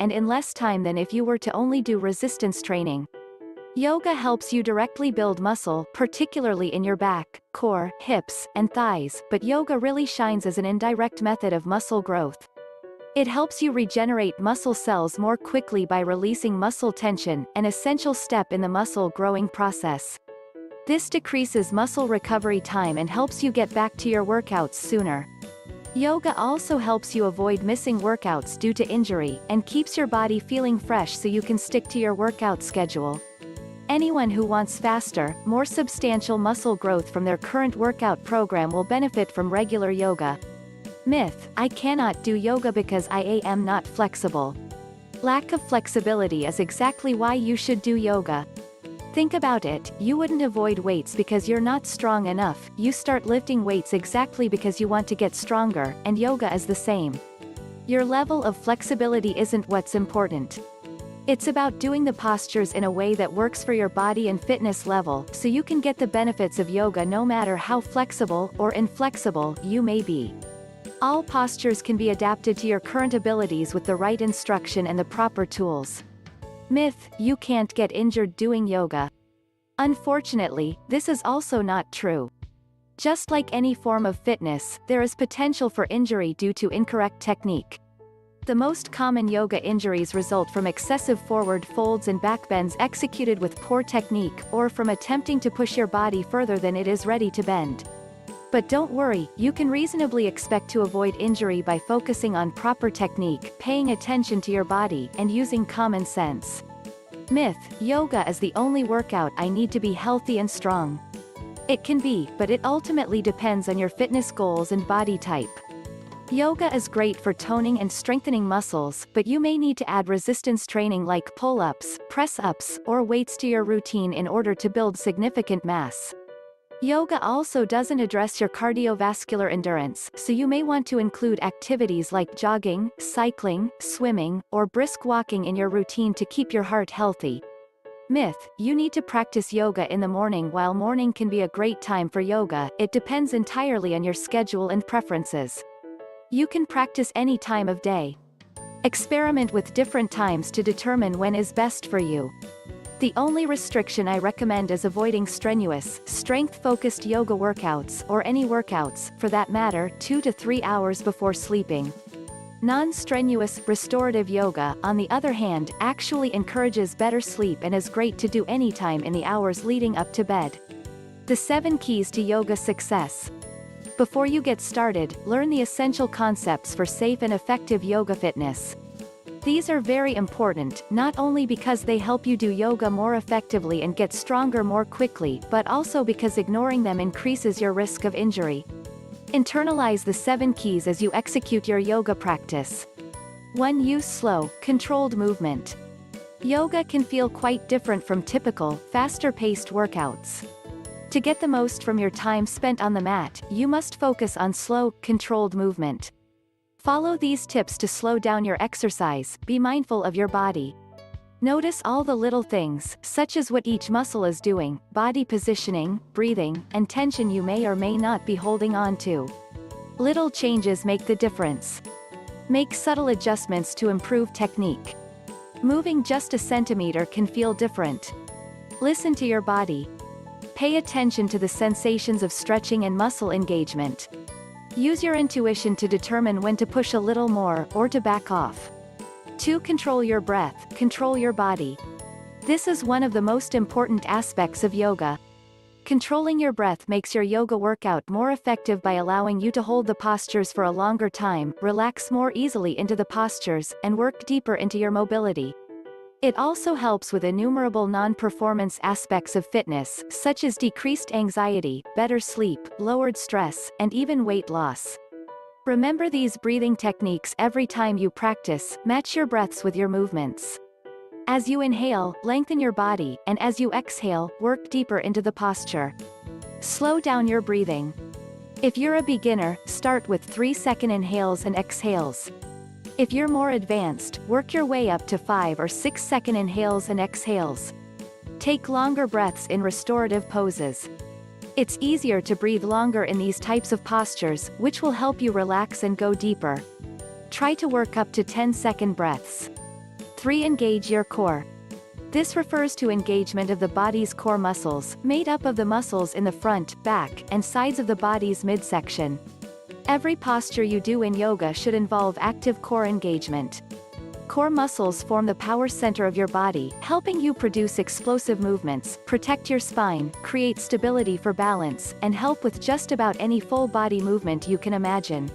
and in less time than if you were to only do resistance training. Yoga helps you directly build muscle, particularly in your back, core, hips, and thighs, but yoga really shines as an indirect method of muscle growth. It helps you regenerate muscle cells more quickly by releasing muscle tension, an essential step in the muscle growing process. This decreases muscle recovery time and helps you get back to your workouts sooner. Yoga also helps you avoid missing workouts due to injury, and keeps your body feeling fresh so you can stick to your workout schedule. Anyone who wants faster, more substantial muscle growth from their current workout program will benefit from regular yoga. Myth: I cannot do yoga because I am not flexible. Lack of flexibility is exactly why you should do yoga. Think about it, you wouldn't avoid weights because you're not strong enough, you start lifting weights exactly because you want to get stronger, and yoga is the same. Your level of flexibility isn't what's important. It's about doing the postures in a way that works for your body and fitness level, so you can get the benefits of yoga no matter how flexible or inflexible you may be. All postures can be adapted to your current abilities with the right instruction and the proper tools. Myth: you can't get injured doing yoga. Unfortunately, this is also not true. Just like any form of fitness, there is potential for injury due to incorrect technique. The most common yoga injuries result from excessive forward folds and backbends executed with poor technique, or from attempting to push your body further than it is ready to bend. But don't worry, you can reasonably expect to avoid injury by focusing on proper technique, paying attention to your body, and using common sense. Myth: yoga is the only workout I need to be healthy and strong. It can be, but it ultimately depends on your fitness goals and body type. Yoga is great for toning and strengthening muscles, but you may need to add resistance training like pull-ups, press-ups, or weights to your routine in order to build significant mass. Yoga also doesn't address your cardiovascular endurance, so you may want to include activities like jogging, cycling, swimming, or brisk walking in your routine to keep your heart healthy. Myth: you need to practice yoga in the morning. While morning can be a great time for yoga, it depends entirely on your schedule and preferences. You can practice any time of day. Experiment with different times to determine when is best for you. The only restriction I recommend is avoiding strenuous, strength-focused yoga workouts, or any workouts, for that matter, 2 to 3 hours before sleeping. Non-strenuous, restorative yoga, on the other hand, actually encourages better sleep and is great to do anytime in the hours leading up to bed. The 7 keys to yoga success. Before you get started, learn the essential concepts for safe and effective yoga fitness. These are very important, not only because they help you do yoga more effectively and get stronger more quickly, but also because ignoring them increases your risk of injury. Internalize the 7 keys as you execute your yoga practice. 1. Use slow, controlled movement. Yoga can feel quite different from typical, faster-paced workouts. To get the most from your time spent on the mat, you must focus on slow, controlled movement. Follow these tips to slow down your exercise. Be mindful of your body. Notice all the little things, such as what each muscle is doing, body positioning, breathing, and tension you may or may not be holding on to. Little changes make the difference. Make subtle adjustments to improve technique. Moving just a centimeter can feel different. Listen to your body. Pay attention to the sensations of stretching and muscle engagement. Use your intuition to determine when to push a little more, or to back off. 2. Control your breath, control your body. This is one of the most important aspects of yoga. Controlling your breath makes your yoga workout more effective by allowing you to hold the postures for a longer time, relax more easily into the postures, and work deeper into your mobility. It also helps with innumerable non-performance aspects of fitness, such as decreased anxiety, better sleep, lowered stress, and even weight loss. Remember these breathing techniques every time you practice. Match your breaths with your movements. As you inhale, lengthen your body, and as you exhale, work deeper into the posture. Slow down your breathing. If you're a beginner, start with 3-second inhales and exhales. If you're more advanced, work your way up to 5 or 6-second inhales and exhales. Take longer breaths in restorative poses. It's easier to breathe longer in these types of postures, which will help you relax and go deeper. Try to work up to 10-second breaths. 3. Engage your core. This refers to engagement of the body's core muscles, made up of the muscles in the front, back, and sides of the body's midsection. Every posture you do in yoga should involve active core engagement. Core muscles form the power center of your body, helping you produce explosive movements, protect your spine, create stability for balance, and help with just about any full body movement you can imagine.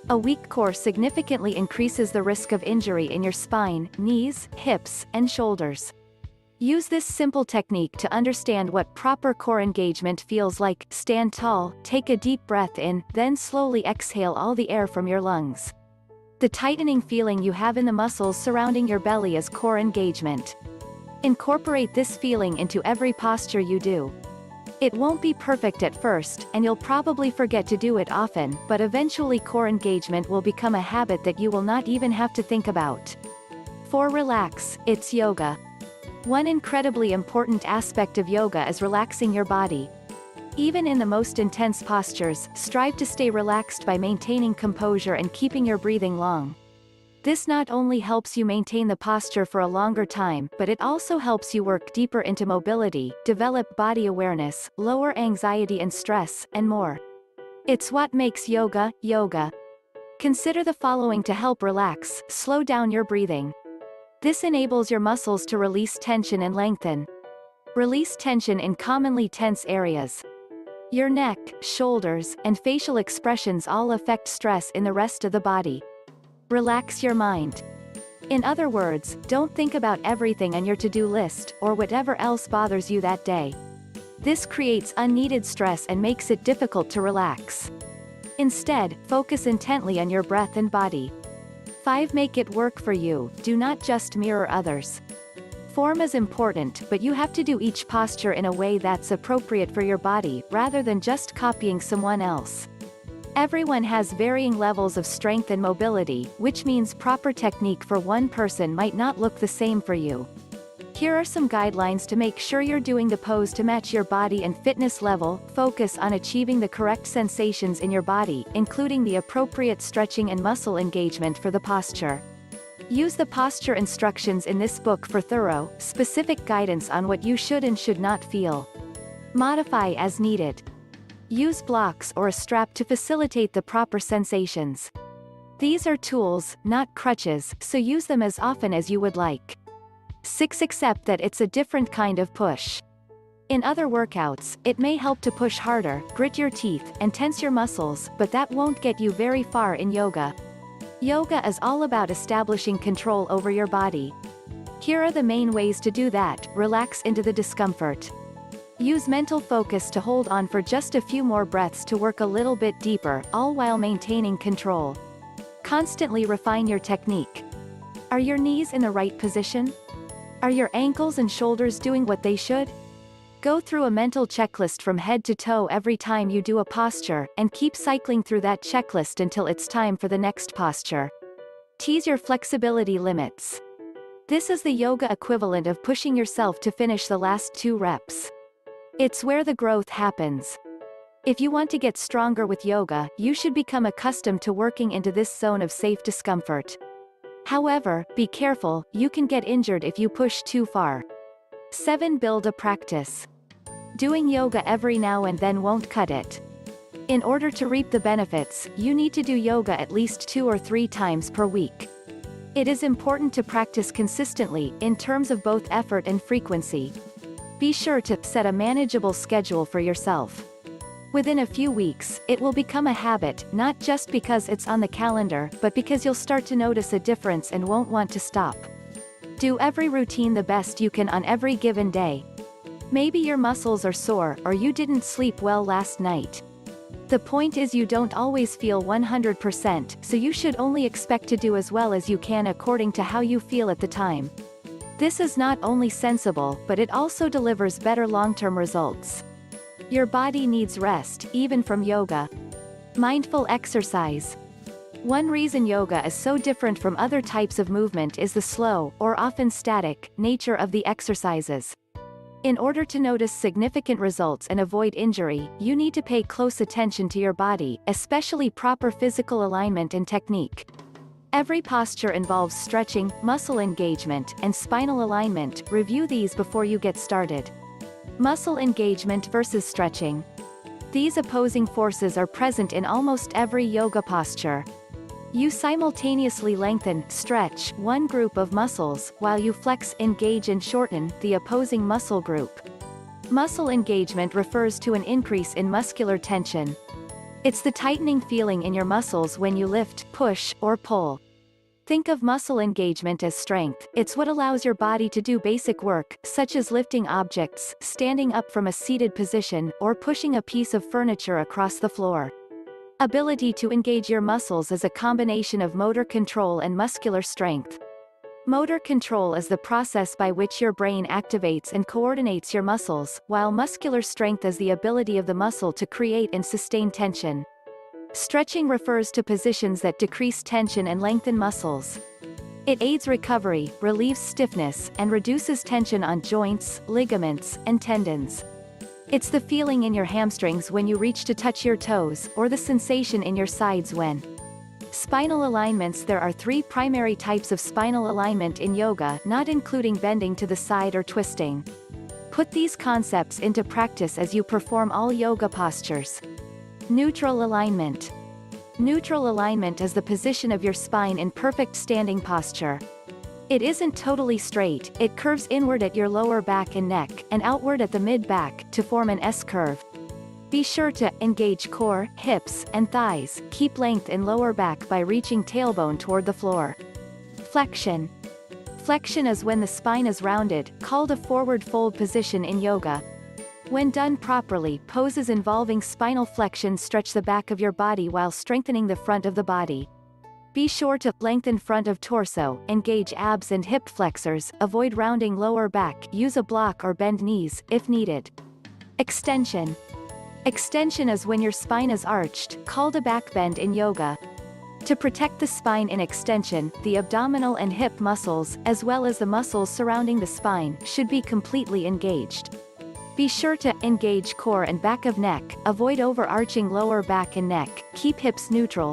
A weak core significantly increases the risk of injury in your spine, knees, hips, and shoulders. Use this simple technique to understand what proper core engagement feels like. Stand tall, take a deep breath in, then slowly exhale all the air from your lungs. The tightening feeling you have in the muscles surrounding your belly is core engagement. Incorporate this feeling into every posture you do. It won't be perfect at first, and you'll probably forget to do it often, but eventually core engagement will become a habit that you will not even have to think about. 4. Relax, it's yoga. One incredibly important aspect of yoga is relaxing your body. Even in the most intense postures, strive to stay relaxed by maintaining composure and keeping your breathing long. This not only helps you maintain the posture for a longer time, but it also helps you work deeper into mobility, develop body awareness, lower anxiety and stress, and more. It's what makes yoga, yoga. Consider the following to help relax. Slow down your breathing. This enables your muscles to release tension and lengthen. Release tension in commonly tense areas. Your neck, shoulders, and facial expressions all affect stress in the rest of the body. Relax your mind. In other words, don't think about everything on your to-do list, or whatever else bothers you that day. This creates unneeded stress and makes it difficult to relax. Instead, focus intently on your breath and body. 5. Make it work for you, do not just mirror others. Form is important, but you have to do each posture in a way that's appropriate for your body, rather than just copying someone else. Everyone has varying levels of strength and mobility, which means proper technique for one person might not look the same for you. Here are some guidelines to make sure you're doing the pose to match your body and fitness level. Focus on achieving the correct sensations in your body, including the appropriate stretching and muscle engagement for the posture. Use the posture instructions in this book for thorough, specific guidance on what you should and should not feel. Modify as needed. Use blocks or a strap to facilitate the proper sensations. These are tools, not crutches, so use them as often as you would like. 6. Accept that it's a different kind of push. In other workouts, it may help to push harder, grit your teeth, and tense your muscles, but that won't get you very far in yoga. Yoga is all about establishing control over your body. Here are the main ways to do that. Relax into the discomfort. Use mental focus to hold on for just a few more breaths to work a little bit deeper, all while maintaining control. Constantly refine your technique. Are your knees in the right position? Are your ankles and shoulders doing what they should? Go through a mental checklist from head to toe every time you do a posture, and keep cycling through that checklist until it's time for the next posture. Tease your flexibility limits. This is the yoga equivalent of pushing yourself to finish the last 2 reps. It's where the growth happens. If you want to get stronger with yoga, you should become accustomed to working into this zone of safe discomfort. However, be careful, you can get injured if you push too far. 7. Build a practice. Doing yoga every now and then won't cut it. In order to reap the benefits, you need to do yoga at least 2 or 3 times per week. It is important to practice consistently, in terms of both effort and frequency. Be sure to set a manageable schedule for yourself. Within a few weeks, it will become a habit, not just because it's on the calendar, but because you'll start to notice a difference and won't want to stop. Do every routine the best you can on every given day. Maybe your muscles are sore, or you didn't sleep well last night. The point is you don't always feel 100%, so you should only expect to do as well as you can according to how you feel at the time. This is not only sensible, but it also delivers better long-term results. Your body needs rest, even from yoga. Mindful exercise. One reason yoga is so different from other types of movement is the slow, or often static, nature of the exercises. In order to notice significant results and avoid injury, you need to pay close attention to your body, especially proper physical alignment and technique. Every posture involves stretching, muscle engagement, and spinal alignment. Review these before you get started. Muscle engagement versus stretching. These opposing forces are present in almost every yoga posture. You simultaneously lengthen, stretch, one group of muscles, while you flex, engage and shorten, the opposing muscle group. Muscle engagement refers to an increase in muscular tension. It's the tightening feeling in your muscles when you lift, push, or pull. Think of muscle engagement as strength. It's what allows your body to do basic work, such as lifting objects, standing up from a seated position, or pushing a piece of furniture across the floor. Ability to engage your muscles is a combination of motor control and muscular strength. Motor control is the process by which your brain activates and coordinates your muscles, while muscular strength is the ability of the muscle to create and sustain tension. Stretching refers to positions that decrease tension and lengthen muscles. It aids recovery, relieves stiffness, and reduces tension on joints, ligaments, and tendons. It's the feeling in your hamstrings when you reach to touch your toes, or the sensation in your sides when. Spinal alignments. There are 3 primary types of spinal alignment in yoga, not including bending to the side or twisting. Put these concepts into practice as you perform all yoga postures. Neutral alignment. Neutral alignment is the position of your spine in perfect standing posture. It isn't totally straight, it curves inward at your lower back and neck, and outward at the mid-back, to form an S-curve. Be sure to engage core, hips, and thighs. Keep length in lower back by reaching tailbone toward the floor. Flexion. Flexion is when the spine is rounded, called a forward fold position in yoga. When done properly, poses involving spinal flexion stretch the back of your body while strengthening the front of the body. Be sure to lengthen front of torso, engage abs and hip flexors, avoid rounding lower back, use a block or bend knees, if needed. Extension. Extension is when your spine is arched, called a back bend in yoga. To protect the spine in extension, the abdominal and hip muscles, as well as the muscles surrounding the spine, should be completely engaged. Be sure to engage core and back of neck, avoid overarching lower back and neck, keep hips neutral,